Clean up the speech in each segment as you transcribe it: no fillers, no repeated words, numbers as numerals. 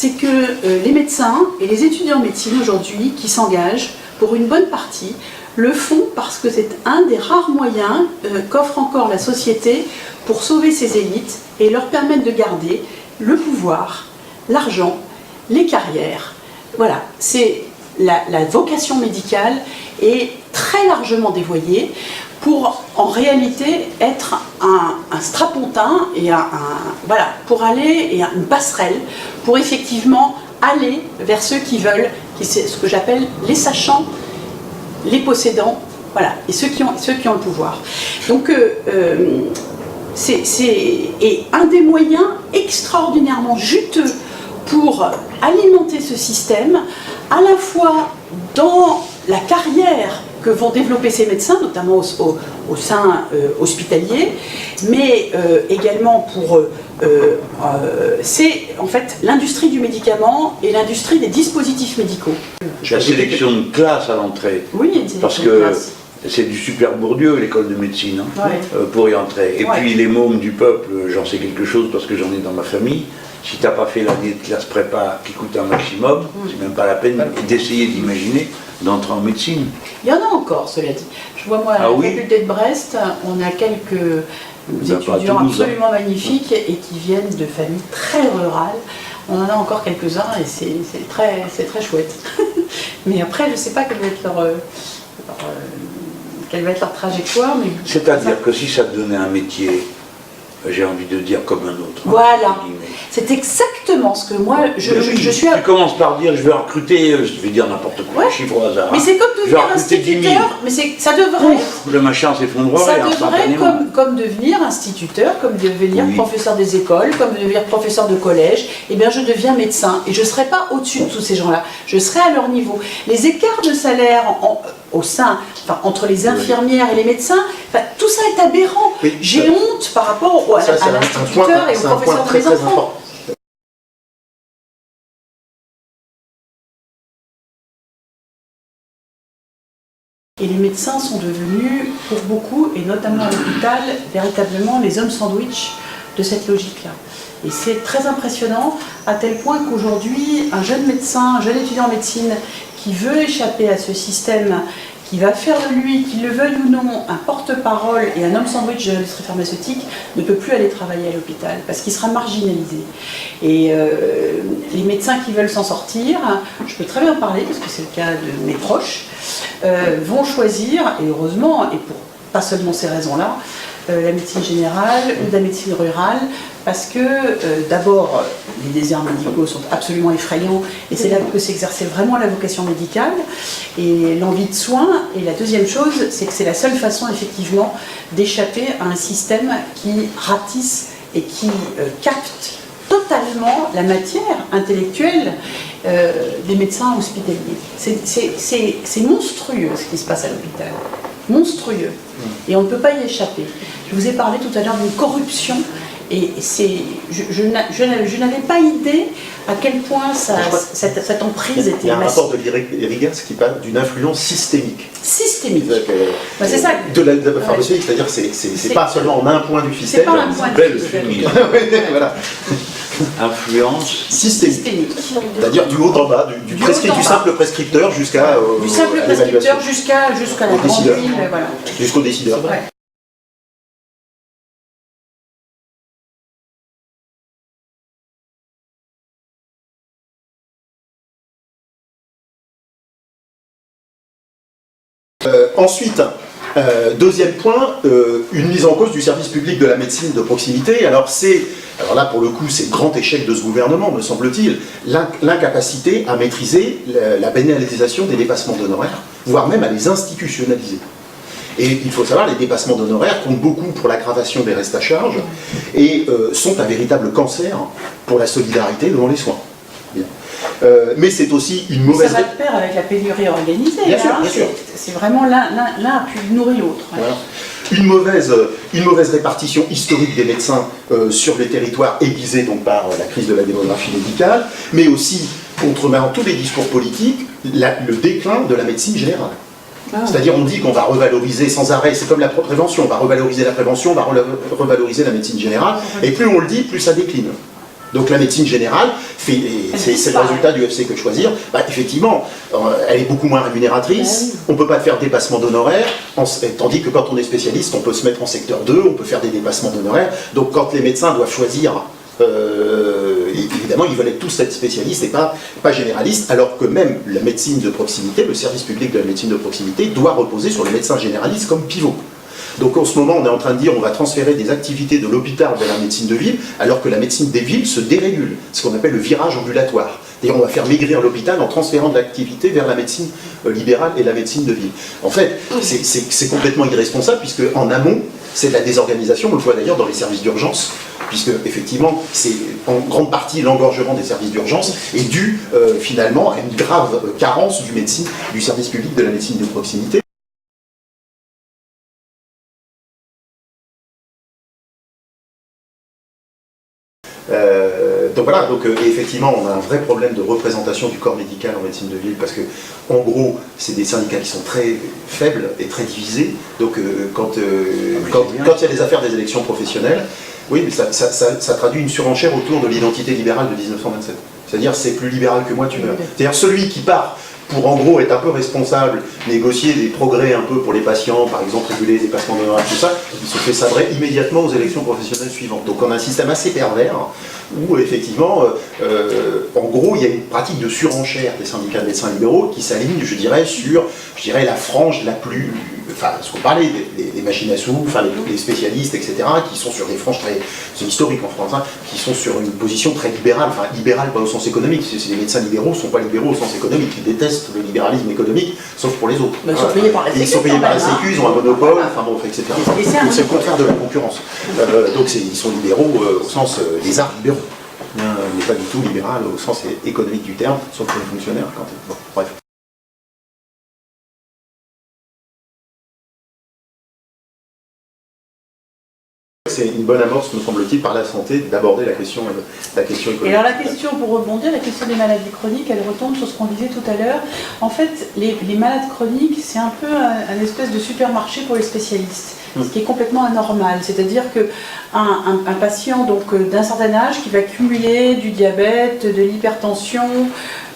c'est que les médecins et les étudiants en médecine aujourd'hui qui s'engagent, pour une bonne partie, le font parce que c'est un des rares moyens qu'offre encore la société pour sauver ses élites et leur permettre de garder le pouvoir, l'argent, les carrières. Voilà, c'est la vocation médicale est très largement dévoyée pour en réalité être un strapontin et voilà, pour aller et une passerelle pour effectivement aller vers ceux qui veulent, c'est ce que j'appelle les sachants, les possédants, voilà, et ceux qui ont le pouvoir. Donc c'est un des moyens extraordinairement juteux pour alimenter ce système, à la fois dans la carrière que vont développer ces médecins, notamment au sein hospitalier, mais également pour... c'est en fait l'industrie du médicament et l'industrie des dispositifs médicaux. La sélection de classe à l'entrée. Oui, il y a une sélection parce de que classe. c'est du super Bourdieu, l'école de médecine, hein, Ouais. pour y entrer. Et Ouais. puis les mômes du peuple, j'en sais quelque chose parce que j'en ai dans ma famille. Si tu n'as pas fait l'année de classe prépa qui coûte un maximum, c'est même pas la peine d'essayer d'imaginer d'entrer en médecine. Il y en a encore, cela dit. Je vois, moi, à la faculté de Brest, on a quelques étudiants absolument magnifiques et qui viennent de familles très rurales. On en a encore quelques-uns et c'est très chouette. Mais après, je ne sais pas quelle va être leur trajectoire. C'est-à-dire que si ça te donnait un métier, j'ai envie de dire comme un autre. Voilà, c'est exactement ce que moi, je suis... Tu commences par dire, je vais recruter, je vais dire n'importe quoi, chiffre au hasard. Mais c'est comme devenir instituteur, mais ça devrait... Le machin s'effondrerait. Ça devrait comme devenir instituteur, comme devenir professeur des écoles, comme devenir professeur de collège. Eh bien, je deviens médecin et je ne serai pas au-dessus de tous ces gens-là. Je serai à leur niveau. Les écarts de salaire entre les infirmières et les médecins, tout ça est aberrant. J'ai honte par rapport à l'instituteur et au professeur de mes enfants. Et les médecins sont devenus, pour beaucoup, et notamment à l'hôpital, véritablement les hommes sandwich de cette logique-là. Et c'est très impressionnant, à tel point qu'aujourd'hui, un jeune médecin, un jeune étudiant en médecine, qui veut échapper à ce système, qui va faire de lui, qu'il le veuille ou non, un porte-parole et un homme sandwich de l'industrie pharmaceutique, ne peut plus aller travailler à l'hôpital, parce qu'il sera marginalisé. Et les médecins qui veulent s'en sortir, je peux très bien en parler, parce que c'est le cas de mes proches, vont choisir, et heureusement, et pour pas seulement ces raisons-là, la médecine générale ou la médecine rurale, parce que d'abord, les déserts médicaux sont absolument effrayants, et c'est là que peut s'exercer vraiment la vocation médicale, et l'envie de soins. Et la deuxième chose, c'est que c'est la seule façon, effectivement, d'échapper à un système qui ratisse et qui capte totalement la matière intellectuelle des médecins hospitaliers. C'est monstrueux ce qui se passe à l'hôpital. Monstrueux. Et on ne peut pas y échapper. Je vous ai parlé tout à l'heure d'une corruption, et je n'avais pas idée à quel point cette emprise était massive. Il y a un rapport de l'IRIGAS qui parle d'une influence systémique. Systémique. C'est ça. De la pharmaceutique, c'est-à-dire c'est pas seulement en un point du système. C'est pas un point belle fumier. Voilà. Influence systémique. C'est-à-dire du haut en bas, du simple prescripteur jusqu'à du simple prescripteur jusqu'à la grande ville, voilà. Jusqu'au décideur. Ouais. Ensuite, deuxième point, une mise en cause du service public de la médecine de proximité. Alors là pour le coup c'est le grand échec de ce gouvernement, me semble-t-il, l'incapacité à maîtriser la pénalisation des dépassements d'honoraires, voire même à les institutionnaliser. Et il faut savoir, les dépassements d'honoraires comptent beaucoup pour l'aggravation des restes à charge et sont un véritable cancer pour la solidarité devant les soins. Bien. Mais c'est aussi une mauvaise... Ça va de pair avec la pénurie organisée. Bien sûr, bien sûr. C'est vraiment l'un puis nourrit l'autre. Ouais. Voilà. Une mauvaise répartition historique des médecins sur les territoires aiguisés donc par la crise de la démographie médicale, mais aussi, contrevenant tous les discours politiques, le déclin de la médecine générale. C'est-à-dire on dit qu'on va revaloriser sans arrêt, c'est comme la prévention, on va revaloriser la prévention, on va revaloriser la médecine générale, et plus on le dit, plus ça décline. Donc la médecine générale, c'est le résultat du FC Que Choisir, effectivement, elle est beaucoup moins rémunératrice, on ne peut pas faire de dépassement d'honoraires, tandis que quand on est spécialiste, on peut se mettre en secteur 2, on peut faire des dépassements d'honoraires. Donc quand les médecins doivent choisir, évidemment, ils veulent tous être spécialistes et pas généralistes, alors que même la médecine de proximité, le service public de la médecine de proximité, doit reposer sur les médecins généralistes comme pivot. Donc en ce moment, on est en train de dire on va transférer des activités de l'hôpital vers la médecine de ville, alors que la médecine des villes se dérégule, ce qu'on appelle le virage ambulatoire. C'est-à-dire on va faire maigrir l'hôpital en transférant de l'activité vers la médecine libérale et la médecine de ville. En fait, c'est complètement irresponsable, puisque en amont, c'est de la désorganisation, on le voit d'ailleurs dans les services d'urgence, puisque effectivement, c'est en grande partie l'engorgement des services d'urgence est dû finalement à une grave carence du service public de la médecine de proximité. Donc voilà, et effectivement, on a un vrai problème de représentation du corps médical en médecine de ville, parce que, en gros, c'est des syndicats qui sont très faibles et très divisés. Donc quand il y a des affaires des élections professionnelles, oui, mais ça traduit une surenchère autour de l'identité libérale de 1927. C'est-à-dire, c'est plus libéral que moi, tu meurs. C'est-à-dire, celui qui part pour en gros être un peu responsable, négocier des progrès un peu pour les patients, par exemple réguler les dépassements d'honoraires, tout ça, il se fait sabrer immédiatement aux élections professionnelles suivantes. Donc on a un système assez pervers où effectivement, en gros, il y a une pratique de surenchère des syndicats de médecins libéraux qui s'aligne, je dirais, sur la frange la plus... Enfin, ce qu'on parlait, des machines à sous, enfin, les spécialistes, etc., qui sont sur des franges très... C'est historique en France, hein, qui sont sur une position très libérale, enfin libérale pas au sens économique, les médecins libéraux ne sont pas libéraux au sens économique, ils détestent le libéralisme économique, sauf pour les autres. Ils sont payés par la Sécu. Ils sont payés par la Sécu, ils ont un monopole, enfin bon, etc. Donc c'est le contraire de la concurrence. Donc ils sont libéraux au sens des arts libéraux, mais pas du tout libéral au sens économique du terme, sauf pour les fonctionnaires. Bon, bref. C'est une bonne amorce, me semble-t-il, par la santé, d'aborder la question économique. Et alors la question, pour rebondir, la question des maladies chroniques, elle retombe sur ce qu'on disait tout à l'heure. En fait, les malades chroniques, c'est un peu un espèce de supermarché pour les spécialistes, ce qui est complètement anormal. C'est-à-dire qu'un patient d'un certain âge qui va cumuler du diabète, de l'hypertension,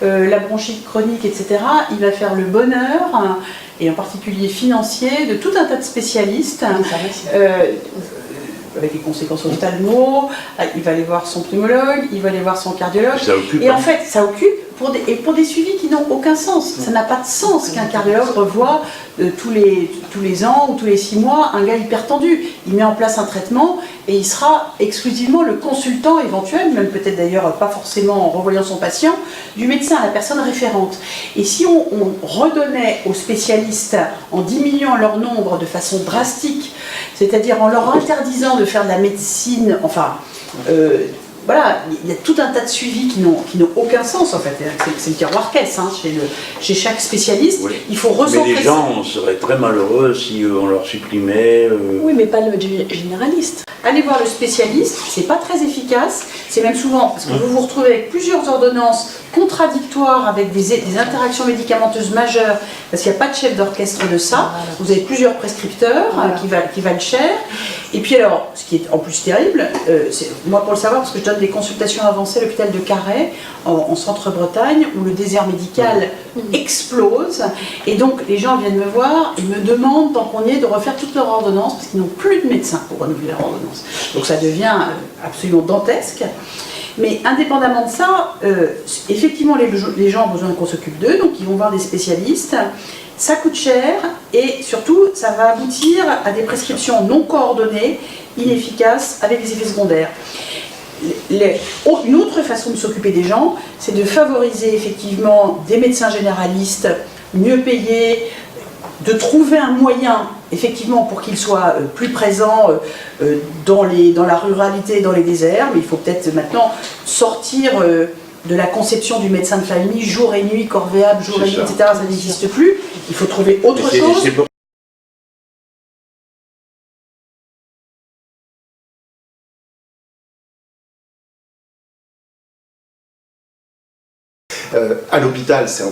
la bronchite chronique, etc., il va faire le bonheur, et en particulier financier, de tout un tas de spécialistes, avec les conséquences ophtalmo, il va aller voir son pneumologue, il va aller voir son cardiologue. Et en fait, ça occupe pour des suivis qui n'ont aucun sens. Ça n'a pas de sens qu'un cardiologue revoie tous les ans ou tous les 6 mois un gars hypertendu. Il met en place un traitement et il sera exclusivement le consultant éventuel, même peut-être d'ailleurs pas forcément en revoyant son patient, du médecin, la personne référente. Et si on redonnait aux spécialistes, en diminuant leur nombre de façon drastique, c'est-à-dire en leur interdisant de faire de la médecine, voilà, il y a tout un tas de suivis qui n'ont aucun sens en fait. C'est le tiroir-caisse chez chaque spécialiste. Oui. Il faut recentrer. Mais les gens seraient très malheureux si on leur supprimait. Oui, mais pas le généraliste. Allez voir le spécialiste, c'est pas très efficace. C'est même souvent parce que vous vous retrouvez avec plusieurs ordonnances contradictoires avec des interactions médicamenteuses majeures parce qu'il n'y a pas de chef d'orchestre de ça. Vous avez plusieurs prescripteurs qui valent cher. Et puis alors, ce qui est en plus terrible, moi pour le savoir, parce que je donne des consultations avancées à l'hôpital de Carhaix, en centre-Bretagne, où le désert médical explose. Et donc les gens viennent me voir et me demandent, tant qu'on y est, de refaire toutes leurs ordonnances, parce qu'ils n'ont plus de médecin pour renouveler leur ordonnance. Donc ça devient absolument dantesque. Mais indépendamment de ça, effectivement les gens ont besoin qu'on s'occupe d'eux, donc ils vont voir des spécialistes. Ça coûte cher et surtout ça va aboutir à des prescriptions non coordonnées, inefficaces, avec des effets secondaires. Une autre façon de s'occuper des gens, c'est de favoriser effectivement des médecins généralistes mieux payés, de trouver un moyen effectivement pour qu'ils soient plus présents dans la ruralité, dans les déserts, mais il faut peut-être maintenant sortir de la conception du médecin de famille, jour et nuit, corvéable, jour et nuit, etc. Ça n'existe plus. Il faut trouver autre chose. À l'hôpital, c'est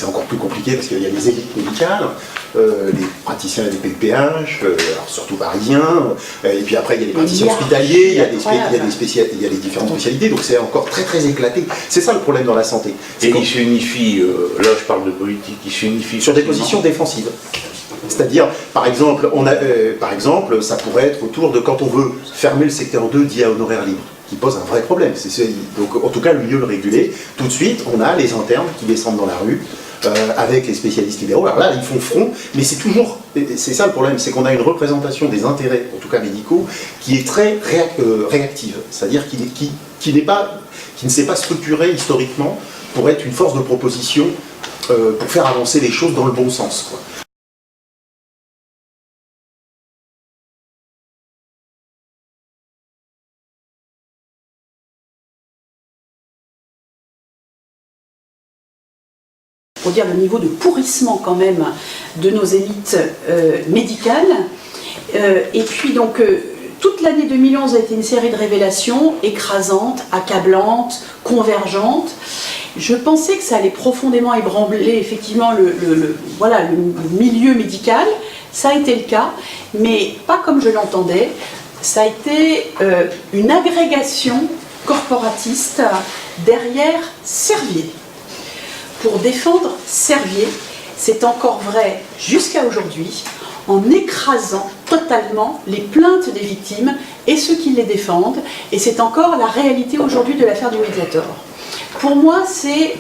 encore plus compliqué parce qu'il y a les élites médicales, les praticiens des PPH, alors surtout parisiens, et puis après il y a les praticiens hospitaliers, il y a les différentes spécialités, donc c'est encore très très éclaté. C'est ça le problème dans la santé. Et ils s'unifient, là je parle de politique, ils s'unifient sur des positions défensives. C'est-à-dire, par exemple, ça pourrait être autour de quand on veut fermer le secteur 2 dit à honoraires libres, qui pose un vrai problème. Donc, en tout cas, le mieux le réguler. Tout de suite, on a les internes qui descendent dans la rue avec les spécialistes libéraux. Alors là, ils font front, mais c'est ça le problème, c'est qu'on a une représentation des intérêts, en tout cas médicaux, qui est très réactive. C'est-à-dire qui ne s'est pas structurée historiquement pour être une force de proposition pour faire avancer les choses dans le bon sens, quoi. Pour dire le niveau de pourrissement quand même de nos élites médicales. Et puis donc toute l'année 2011 a été une série de révélations écrasantes, accablantes, convergentes. Je pensais que ça allait profondément ébranler effectivement le milieu médical. Ça a été le cas, mais pas comme je l'entendais. Ça a été une agrégation corporatiste derrière Servier. Pour défendre Servier, c'est encore vrai jusqu'à aujourd'hui, en écrasant totalement les plaintes des victimes et ceux qui les défendent, et c'est encore la réalité aujourd'hui de l'affaire du Mediator. Pour moi, c'est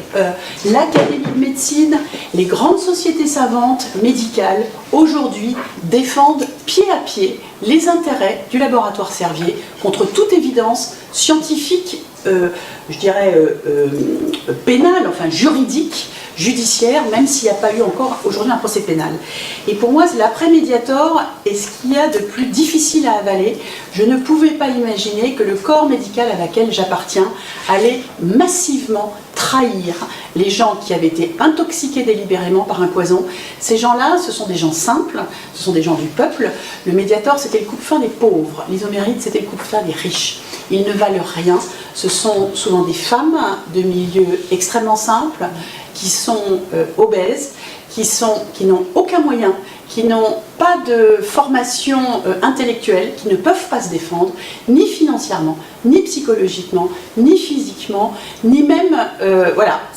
l'Académie de médecine, les grandes sociétés savantes médicales, aujourd'hui, défendent pied à pied les intérêts du laboratoire Servier contre toute évidence scientifique, je dirais pénale, enfin juridique, judiciaire, même s'il n'y a pas eu encore aujourd'hui un procès pénal. Et pour moi, l'après-Mediator est ce qu'il y a de plus difficile à avaler. Je ne pouvais pas imaginer que le corps médical à laquelle j'appartiens allait massivement trahir les gens qui avaient été intoxiqués délibérément par un poison. Ces gens-là, ce sont des gens simples, ce sont des gens du peuple. Le Mediator, c'était le coupe-fin des pauvres. L'Isoméride, c'était le coupe-fin des riches. Ils ne valent rien. Ce sont souvent des femmes de milieux extrêmement simples, qui sont obèses, qui n'ont aucun moyen, qui n'ont pas de formation intellectuelle, qui ne peuvent pas se défendre, ni financièrement, ni psychologiquement, ni physiquement, ni même...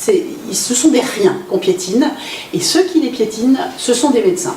ce sont des riens qu'on piétine, et ceux qui les piétinent, ce sont des médecins.